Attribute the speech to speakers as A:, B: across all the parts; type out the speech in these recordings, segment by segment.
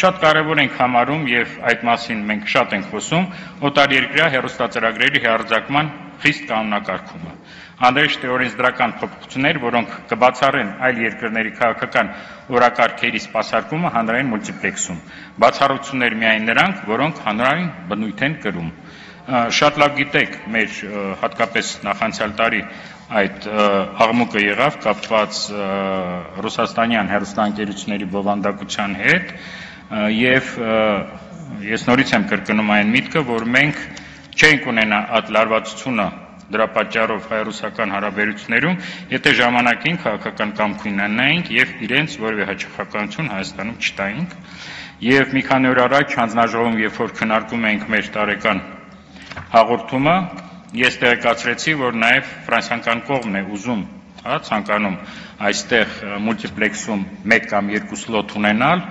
A: Շատ կարևոր ենք համարում եւ այդ մասին մենք շատ ենք խոսում օտարերկրյա հեռուստածրագրերի հեռարձակման խիստ կանոնակարգումը։ Անհրաժեշտ է օրենսդրական փոփոխություններ, որոնք կբացառեն այլ երկրների քաղաքական օրակարգերի սպասարկումը հանրային մուլտիպլեքսում։ Բացառություններ միայն նրանք, որոնք հանրային բնույթ են կրում։ Շատ լավ գիտեք, մեր հատկապես նախանցյալ տարի այդ աղմուկը եղավ կապված ռուսաստանյան հեռուստաընկերությունների բովանդակության հետ եւ ես նորից եմ կրկնում այն միտքը, որ մենք չենք ունենա այդ լարվածությունը դրա պատճառով հայ-ռուսական հարաբերություններում, եթե ժամանակին քաղաքական կամք ունենայինք եւ իրենց որևէ հաճախականություն Հայաստանում չտայինք։ Եվ մի քանի օր առաջ հանձնաժողովում, երբ որ քննարկում էինք մեր տարեկան հաղորդումը, ես տեղեկացրեցի, որ նաև ֆրանսիական կողմն է ուզում, ցանկանում այստեղ մուլտիպլեքսում 1 կամ 2 սլոտ ունենալ,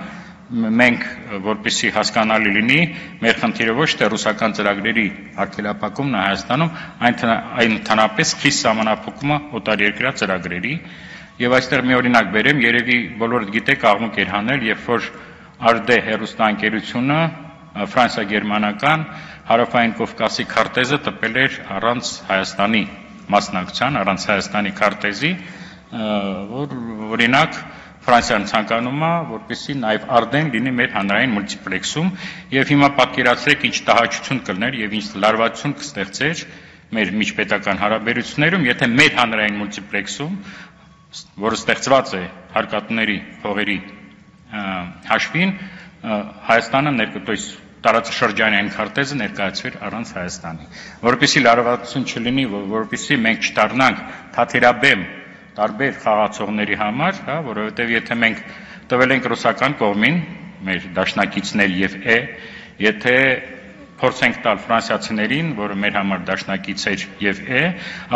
A: մենք որպեսզի հասկանալի լինի, մեր խնդիրը ոչ թե ռուսական ծրագրերի արգելափակումն է Հայաստանում, այն ընդհանրապես խիստ սահմանափակումը օտարերկրյա ծրագրերի, եւ այստեղ մի օրինակ բերեմ, երևի բոլորդ գիտեք աղմուկ էր հանել, երբ որ ARD հեռուստաընկերությունը ֆրանսիա-գերմանական Հարավային Կովկասի քարտեզը տպել էր առանց Հայաստանի մասնակցության, առանց Հայաստանի քարտեզի, որ օրինակ Ֆրանսիան ցանկանում է, որպեսզի նաև ARD-ն լինի մեր հանրային մուլտիպլեքսում, եւ հիմա պատկերացրեք ինչ տհաճություն կլներ եւ ինչ լարվածություն կստեղծեր մեր միջպետական հարաբերություններում, եթե մեր հանրային մուլտիպլեքսում, որը ստեղծված է հարկատուների փողերի հաշվին, Հայաստանը ներկայիս տարածաշրջանային քարտեզը ներկայացվեր առանց Հայաստանի, որպեսզի լարվածություն չլինի, որպեսզի մենք չդառնանք թաթերաբեմ տարբեր խաղացողների համար, որովհետև եթե մենք տվել ենք ռուսական կողմին, մեր դաշնակիցներ եւ եթե փորձենք տալ ֆրանսիացիներին, որը մեր համար դաշնակից էր եւ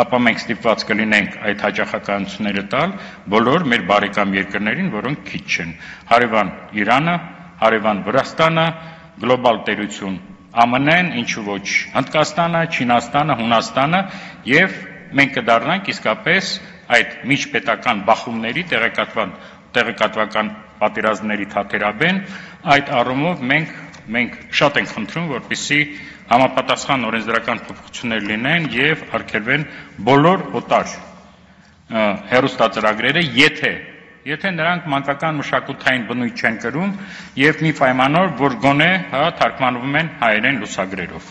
A: ապա մենք ստիպված կլինենք այդ հաճախականությունները տալ բոլոր մեր բարեկամ երկրներին, որոնք քիչ չեն։ Հարևան Իրանը, հարևան Վրաստանը, գլոբալ տերություն ԱՄՆ-ն, ինչու ոչ Հնդկաստանը, Չինաստանը, Հունաստանը եւ մենք կդառնանք իսկապես այդ միջպետական բախումների տեղեկատվական պատերազմների թաթերաբեն, այդ առումով մենք շատ ենք խնդրում, որպեսզի համապատասխան օրենսդրական փոփոխություններ լինեն եւ արգելվեն բոլոր օտար հեռուստածրագրերը, եթե նրանք մանկական մշակութային բնույթ չեն կրում եւ մի պայմանով, որ գոնե թարգմանվում են հայերեն լուսագրերով։